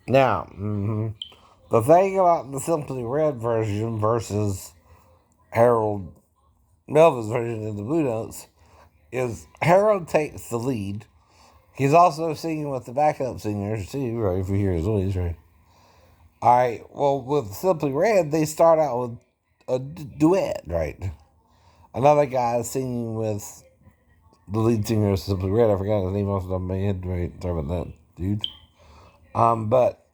Now, the thing about the Simply Red version versus Harold Melvin's version in the Blue Notes is Harold takes the lead. He's also singing with the backup singers too, right? If you hear his voice, right? All right. Well, with Simply Red, they start out with a duet, right? Another guy is singing with the lead singer of Simply Red. I forgot his name off the top of my head, right? Sorry about that, dude. But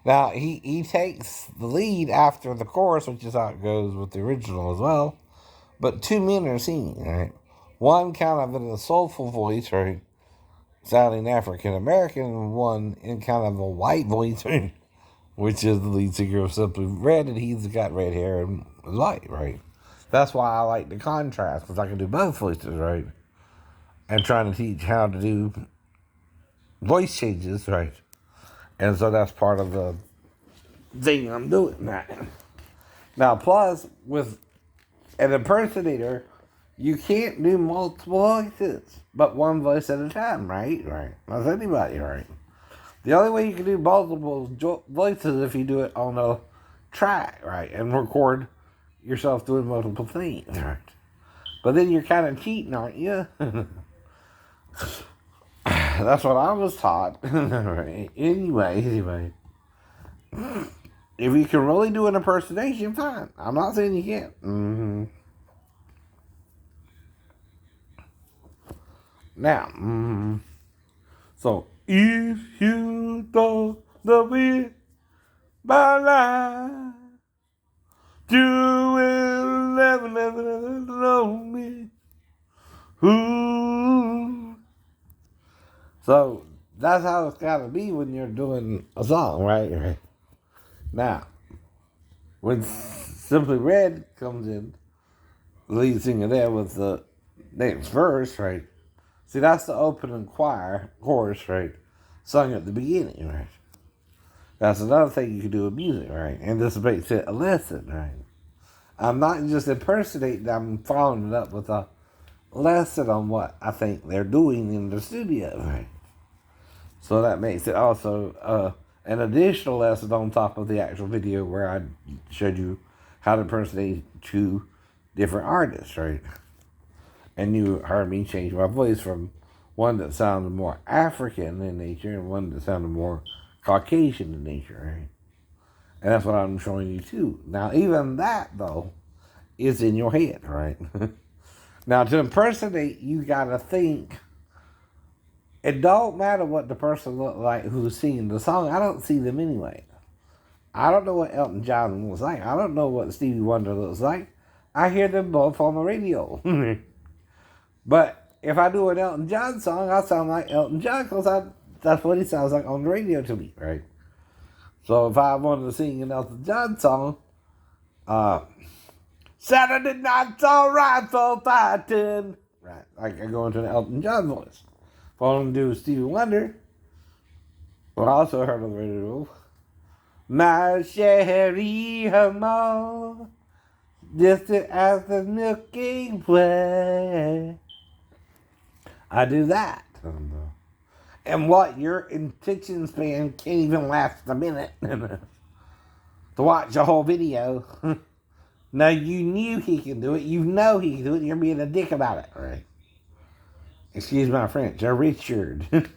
now he takes the lead after the chorus, which is how it goes with the original as well. But two men are singing, right? One kind of in a soulful voice, right? Sounding African American, and one in kind of a white voice, right? Which is the lead singer of Simply Red, and he's got red hair and is white, right? That's why I like the contrast, because I can do both voices, right? And trying to teach how to do voice changes, right? And so that's part of the thing I'm doing now. Now, plus, with an impersonator, you can't do multiple voices, but one voice at a time, right? Right. That's anybody, right? The only way you can do multiple voices is if you do it on a track, right? And record yourself doing multiple things, right? But then you're kind of cheating, aren't you? That's what I was taught. Right. Anyway. If you can really do an impersonation, fine. I'm not saying you can't. Now, so if you thought the way by life, you will never know me. Ooh. So that's how it's got to be when you're doing a song, right? Now, when Simply Red comes in, the lead singer there with the next verse, right? See, that's the opening chorus, right? Sung at the beginning, right? That's another thing you can do with music, right? And this makes it a lesson, right? I'm not just impersonating, I'm following it up with a lesson on what I think they're doing in the studio, right? So that makes it also an additional lesson on top of the actual video where I showed you how to impersonate two different artists, right? And you heard me change my voice from one that sounded more African in nature and one that sounded more Caucasian in nature, right? And that's what I'm showing you too. Now, even that, though, is in your head, right? Now, to impersonate, you gotta think. It don't matter what the person look like who's singing the song. I don't see them anyway. I don't know what Elton John looks like. I don't know what Stevie Wonder looks like. I hear them both on the radio. But if I do an Elton John song, I sound like Elton John because that's what he sounds like on the radio to me, right? So if I wanted to sing an Elton John song, uh, Saturday night's alright for fighting. Right. Like I go into an Elton John voice. If I want to do Stevie Wonder, well, I also heard on the radio, my Sherry Hamo, just as the Milky Way. I do that. And what, your attention span can't even last a minute to watch a whole video. Now, you knew he could do it. You know he can do it. You're being a dick about it, right? Excuse my French. Richard.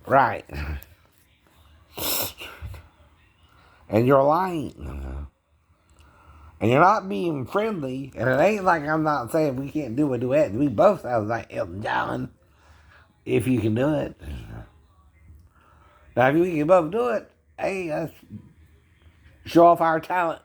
Right. And you're lying. And you're not being friendly. And it ain't like I'm not saying we can't do a duet. We both sound like Elton John. If you can do it. Now, if we can both do it, hey, let's show off our talent.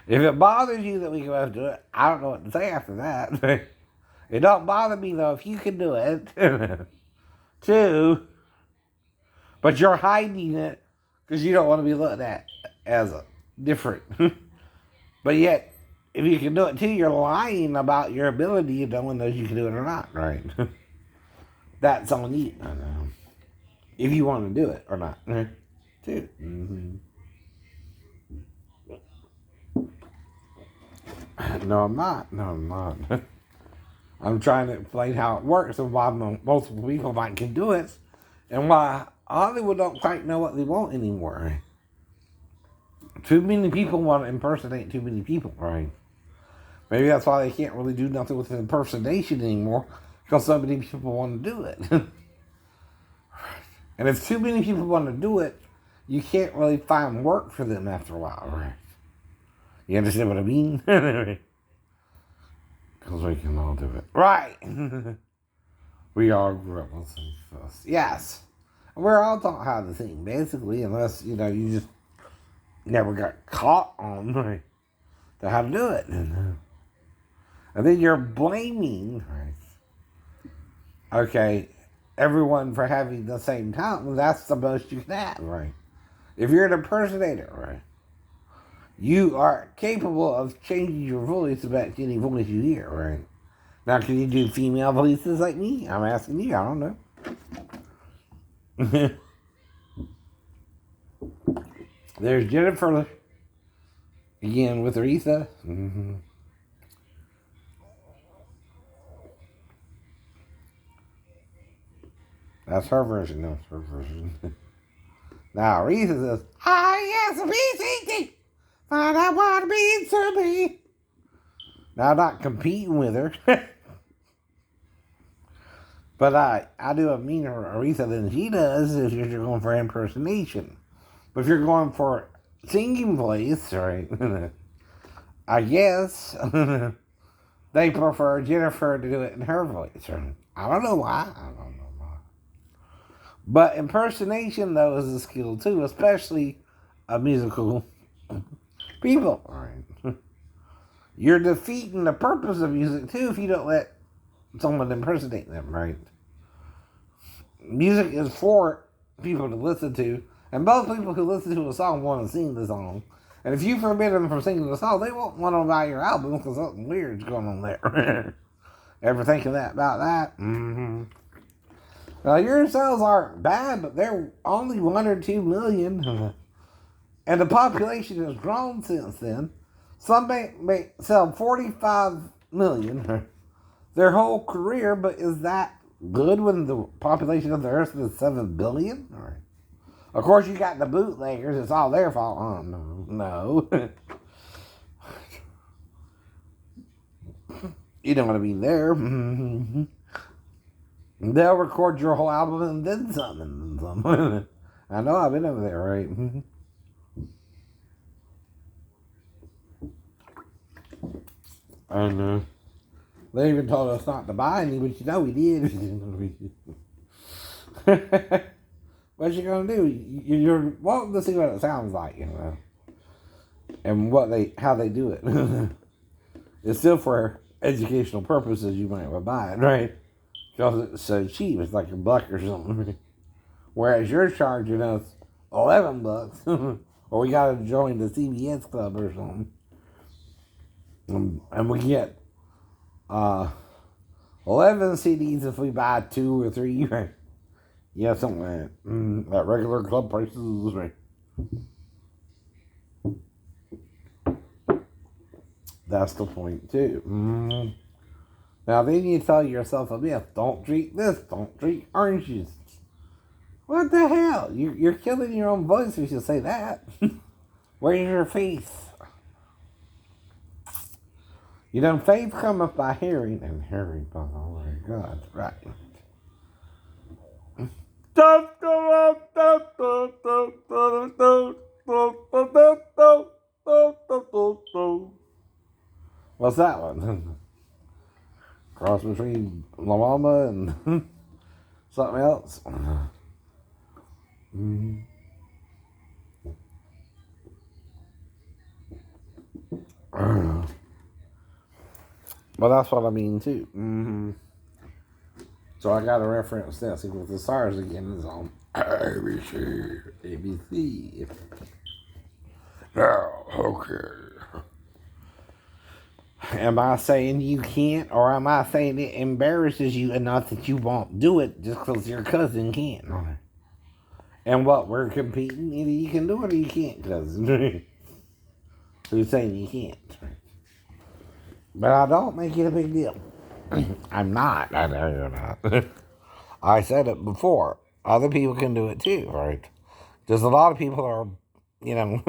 If it bothers you that we can both do it, I don't know what to say after that. It don't bother me, though, if you can do it. Too. But you're hiding it because you don't want to be looked at as a different. But yet, if you can do it too, you're lying about your ability. No one knows you can do it or not, right? That's on you. I know. If you want to do it or not, too. No, I'm not. No, I'm not. I'm trying to explain how it works and why multiple people might can do it. And why Hollywood don't quite know what they want anymore. Too many people want to impersonate too many people, right? Maybe that's why they can't really do nothing with impersonation anymore, because so many people want to do it. And if too many people want to do it, you can't really find work for them after a while, right? You understand what I mean? Because we can all do it. Right! We all grew up with this. Yes. We're all taught how to sing, basically, unless, you just never got caught on how to do it. And then you're blaming, okay, everyone for having the same talent. Well, that's the most you can have, right? If you're an impersonator, right, you are capable of changing your voice about any voice you hear, right? Now, can you do female voices like me? I'm asking you, I don't know. There's Jennifer, again, with Aretha. Mm-hmm. That's her version. That's her version. Now, Aretha says, yes, Aretha, but I want to be to me. Now, I'm not competing with her. But I do a meaner Aretha than she does if you're going for impersonation. But if you're going for singing voice, right, I guess they prefer Jennifer to do it in her voice. Right? I don't know why. I don't know why. But impersonation, though, is a skill, too, especially a musical people. Right? You're defeating the purpose of music, too, if you don't let someone impersonate them, right? Music is for people to listen to, and most people who listen to a song want to sing the song. And if you forbid them from singing the song, they won't want to buy your album because something weird's going on there. Ever think of that about that? Mm-hmm. Now, your sales aren't bad, but they're only 1 or 2 million. And the population has grown since then. Some may sell 45 million their whole career, but is that good when the population of the earth is 7 billion? Right. Of course, you got the bootleggers. It's all their fault. Oh, no. You don't want to be there. Mm-hmm. They'll record your whole album and then something. I know, I've been over there, right? And they even told us not to buy any, but we did. What you gonna do? You're wanting to see what it sounds like, and how they do it. It's still for educational purposes. You might well buy it, right? Because it's so cheap. It's like $1 or something. Whereas you're charging us $11, or we gotta join the CBS club or something, and we get 11 CDs if we buy 2 or 3, right? Yeah, something like that. At regular club prices, right? That's the point, too. Now, then you tell yourself a myth. Don't drink this. Don't drink orange juice. What the hell? You're killing your own voice if you say that. Where's your faith? Faith cometh by hearing, and hearing by the word of God. Right. What's that one? Cross between La Mama and something else. Well, that's what I mean too. So I got to reference this. With the stars again is on ABC. ABC. Now, okay. Am I saying you can't, or am I saying it embarrasses you enough that you won't do it just because your cousin can't? And what, we're competing? Either you can do it or you can't, cousin. Who's saying you can't? But I don't make it a big deal. I'm not. I know you're not. I said it before. other people can do it too, right? There's a lot of people are, you know,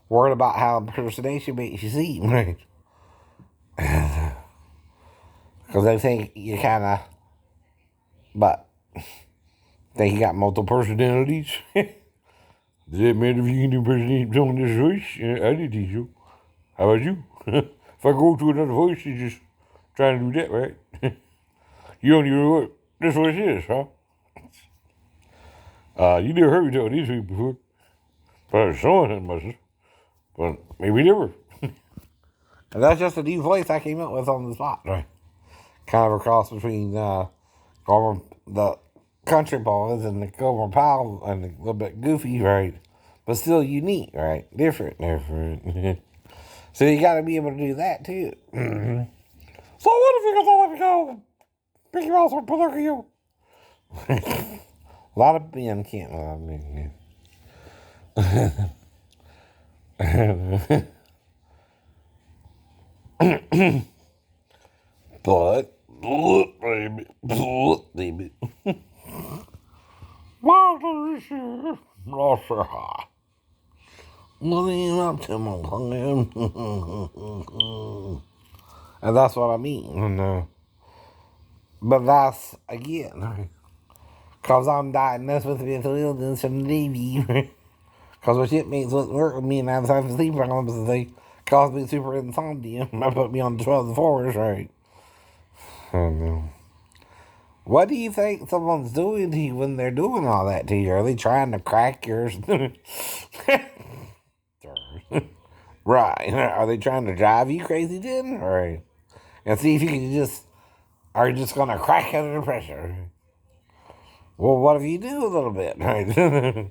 worried about how impersonation makes you seem, right? Because they think you kind of, but think you got multiple personalities. Does that matter if you can impersonate someone this voice? I did think so. How about you? If I go to another voice, you just trying to do that, right? You don't even know what this voice is, huh? You never heard me tell these people before. But someone had must have. But maybe never. And that's just a new voice I came up with on the spot, right? Kind of a cross between the country boys and the Gomer Powell and a little bit goofy, right? But still unique, right? Different. So you got to be able to do that too. So what if you got to go? Mickey Mouse or Pinocchio? A lot of men can't. But, baby, baby. What is it? Living up to my plan. And that's what I mean. But that's, again, because I'm diagnosed with mental illness from the Navy. Because my shipmates wouldn't work with me and I was having sleep problems and they caused me super insomnia. I put me on the 12 floors, right? What do you think someone's doing to you when they're doing all that to you? Are they trying to crack yours? Right. Are they trying to drive you crazy then? Right. And see if you can are you just going to crack under the pressure? Well, what if you do a little bit, right?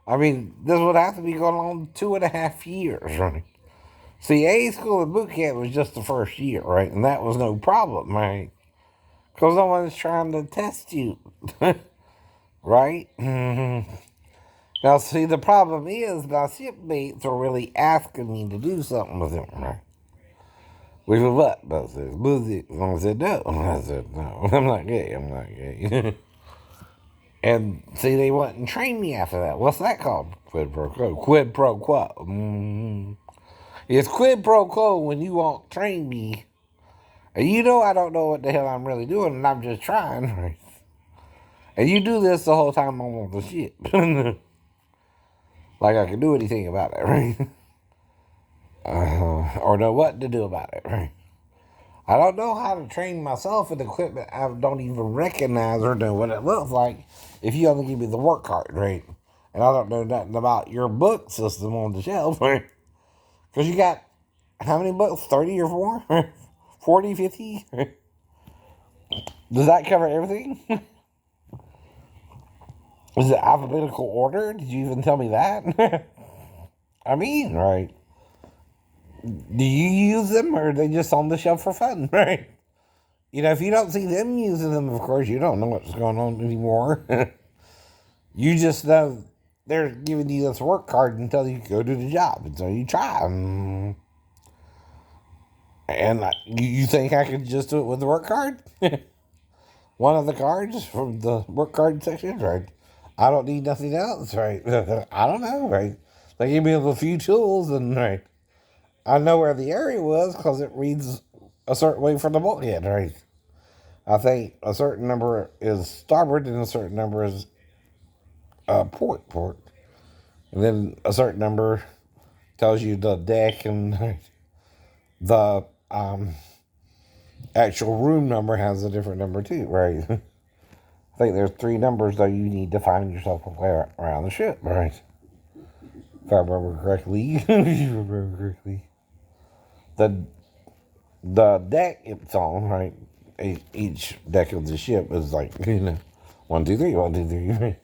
I mean, this would have to be going on 2.5 years, right? See, A school and boot camp was just the first year, right? And that was no problem, right? Because no one's trying to test you, right? Now, see, the problem is my shipmates are really asking me to do something with them, right? Which was what? I said, bullshit. I said, no. I said, no. I'm not gay. I'm not gay. And see, they wouldn't train me after that. What's that called? Quid pro quo. Quid pro quo. It's quid pro quo when you won't train me. And you know I don't know what the hell I'm really doing, and I'm just trying, right? And you do this the whole time I'm on the ship. Like I can do anything about it, right? Or know what to do about it, right? I don't know how to train myself with equipment I don't even recognize or know what it looks like if you only give me the work card, right? And I don't know nothing about your book system on the shelf, right? Because you got how many books? 30 or more? 40, 50? Does that cover everything? Is it alphabetical order? Did you even tell me that? I mean, right? Do you use them or are they just on the shelf for fun, right? You know, if you don't see them using them, of course, you don't know what's going on anymore. You just know they're giving you this work card until you go do the job. And so you try. And you think I could just do it with the work card? One of the cards from the work card section, right? I don't need nothing else, right? I don't know, right? They gave me a few tools and, right, I know where the area was because it reads a certain way from the bulkhead, right? I think a certain number is starboard and a certain number is port. And then a certain number tells you the deck and the actual room number has a different number too, right? I think there's 3 numbers though you need to find yourself around the ship, right? If I remember correctly. The deck it's on, right? Each deck of the ship is like, 1, 2, 3, 1, 2, 3.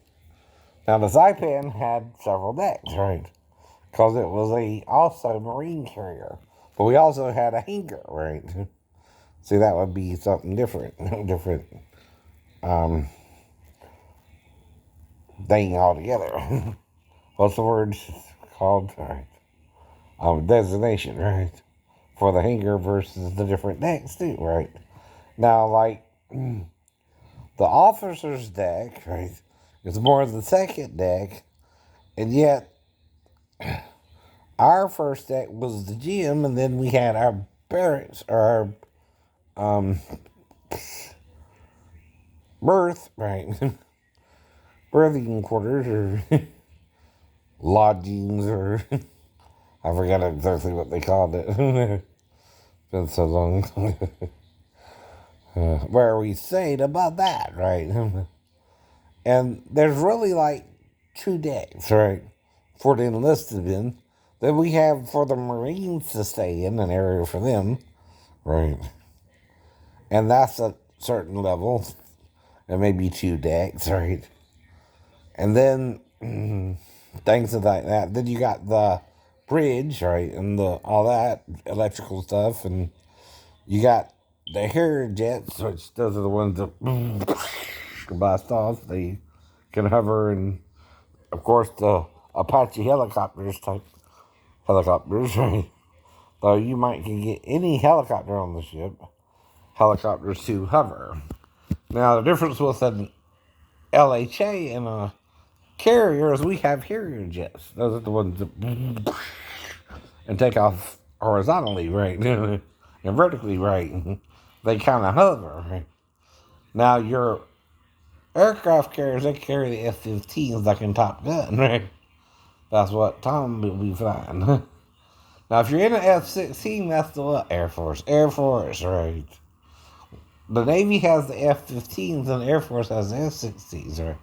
Now the Saipan had several decks, right? Because it was also marine carrier. But we also had a hangar, right? See, that would be something different. Different thing altogether. What's the word called? Right. Designation, right? For the hangar versus the different decks too, right? Now, like the officer's deck, right, It's more than the second deck, and yet our first deck was the gym, and then we had our barracks or our birth, right? Birthing quarters or lodgings, or I forgot exactly what they called it. Been so long. Where we stayed about that, right? And there's really like 2 decks, right? For the enlisted men. Then we have for the Marines to stay in, an area for them, right? And that's a certain level. And maybe 2 decks, right? And then things like that. Then you got the bridge, right? And all that electrical stuff. And you got the Harrier jets, which those are the ones that blast off. They can hover, and of course the Apache helicopters type helicopters, right? Though you can get any helicopter on the ship, helicopters to hover. Now the difference with an LHA and a carrier is we have Harrier jets. Those are the ones that and take off horizontally, right? And vertically, right? They kind of hover, right? Now your aircraft carriers, they carry the F-15s like in Top Gun, right? That's what Tom will be flying. Now, if you're in an F-16, that's the what? Air Force. Air Force, right? The Navy has the F-15s and the Air Force has the F-16s, right?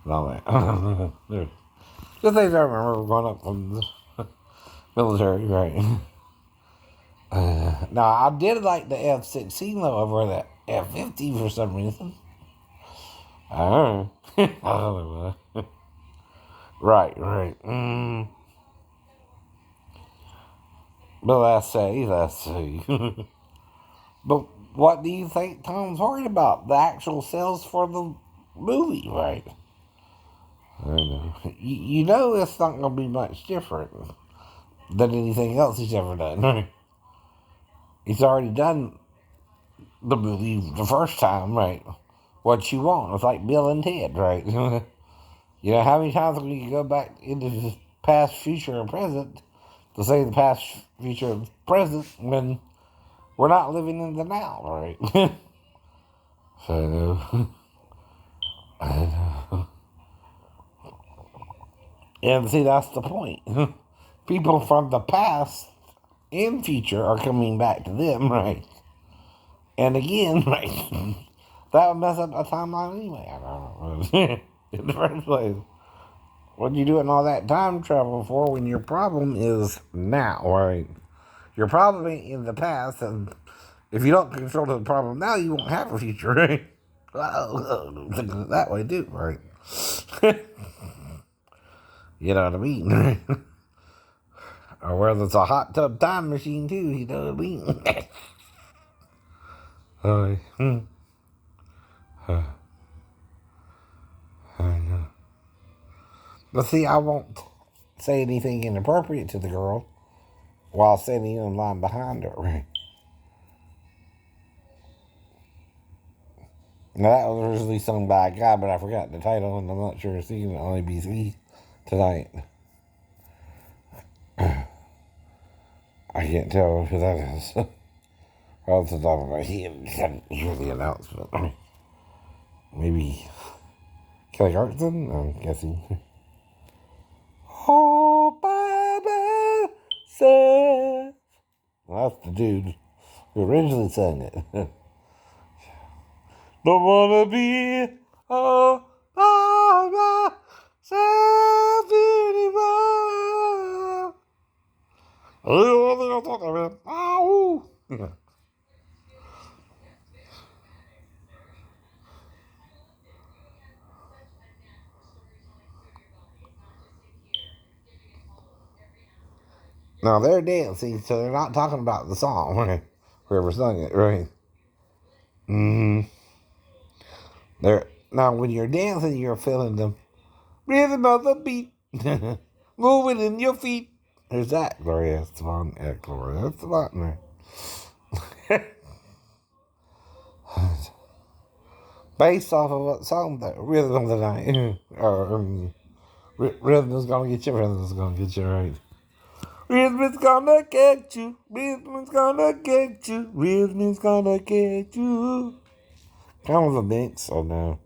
And all that. Just things I remember growing up from the military, right? Now, I did like the F-16 though over the F-50 for some reason. I don't know. I don't know. Right. But let's see. But what do you think Tom's worried about? The actual sales for the movie, right? I don't know. You know it's not going to be much different than anything else he's ever done. He's already done the movie the first time, right? What you want. It's like Bill and Ted, right? You know, how many times we can go back into the past, future, and present to say the past, future, and present when we're not living in the now, right? So, I know. And see, that's the point. People from the past and future are coming back to them, right? And again, right? That would mess up a timeline anyway. I don't know. In the first place. What are you doing all that time travel for when your problem is now, right? Your problem ain't in the past, and if you don't control the problem now, you won't have a future, right? Think of it that way too, right? You know what I mean, right? Or whether it's a hot tub time machine too, you know what I mean? I know. But see, I won't say anything inappropriate to the girl while standing in line behind her, right? Now, that was originally sung by a guy, but I forgot the title, and I'm not sure it's singing on ABC tonight. I can't tell who that is. Off the top of my head, I didn't hear the announcement. Maybe Kelly Clarkson? I'm guessing. Oh, Baba says. Well, that's the dude who originally sang it. Don't wanna be a Baba says anymore. Oh. Now they're dancing, so they're not talking about the song, right? Whoever sung it, right? They're now when you're dancing, you're feeling the rhythm of the beat, moving in your feet. There's that, Gloria Estefan. Yeah, Gloria Estefan. Based off of what song, the rhythm of the night. Or rhythm is gonna get you, rhythm is gonna get you right. Rhythm is gonna get you, rhythm is gonna get you, rhythm is gonna get you. Kind of a mix, or no?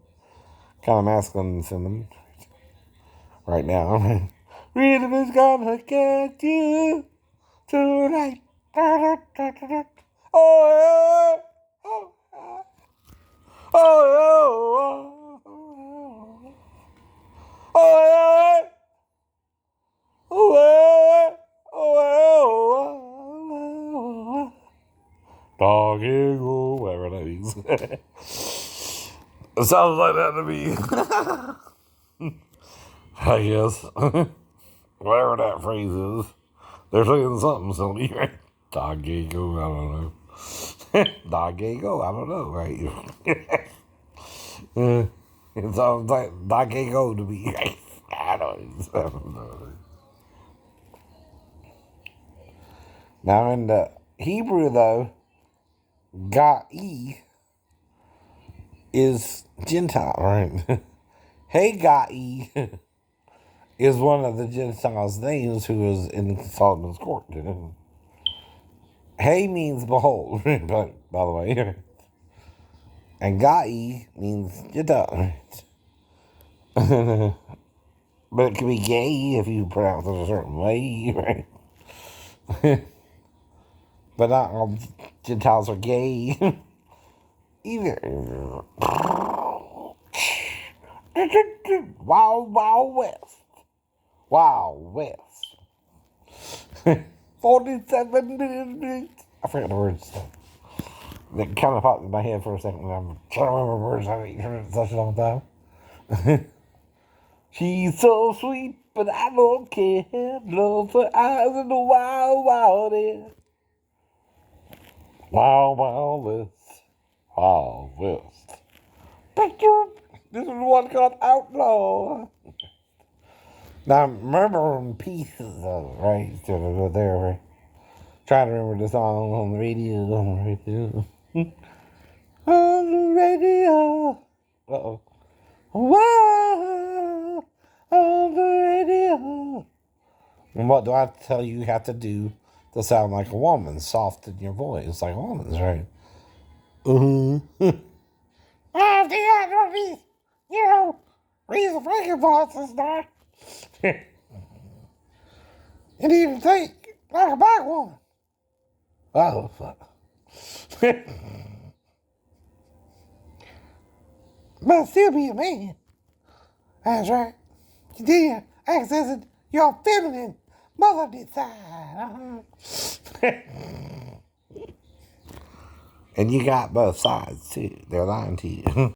Kind of masculine feminine right now. Rhythm is gonna get you tonight. Oh, yeah. Oh, yeah. Oh, yeah. Oh, yeah. Oh, oh, doggy, whatever that means. It sounds like that to me. I guess. Whatever that phrase is. They're saying something silly, right? Doggy, I don't know. Doggy, I don't know, right? It sounds like doggy to me, right? I don't know. Now in the Hebrew though, Ga'i is Gentile, right? Hey Ga'i is one of the Gentiles' names who was in Solomon's court. Hey means behold, by the way. And Ga'i means Gentile. But it can be gay if you pronounce it a certain way, right? But not all Gentiles are gay. Either. Wild, Wild West. Wild West. 47 I forgot the words. That kind of popped in my head for a second when I'm trying to remember words. I haven't heard it such a long time. She's so sweet, but I don't care. Love her eyes in the wild, wild air. Wild, Wild West. Wild West. Picture. This is one called Outlaw. Now, remember in pieces of it, right? So there, right? Trying to remember the song on the radio. On the radio. On the radio. Uh-oh. Wow. On the radio. And what do I tell you have to do to sound like a woman? Soften your voice like a woman's, right? Mm-hmm. Oh, dear, don't be, raise the freaking voices now. And even think like a black woman. Oh, fuck. But still be a man. That's right. You did access your feminine motherly side. And you got both sides, too. They're lying to you.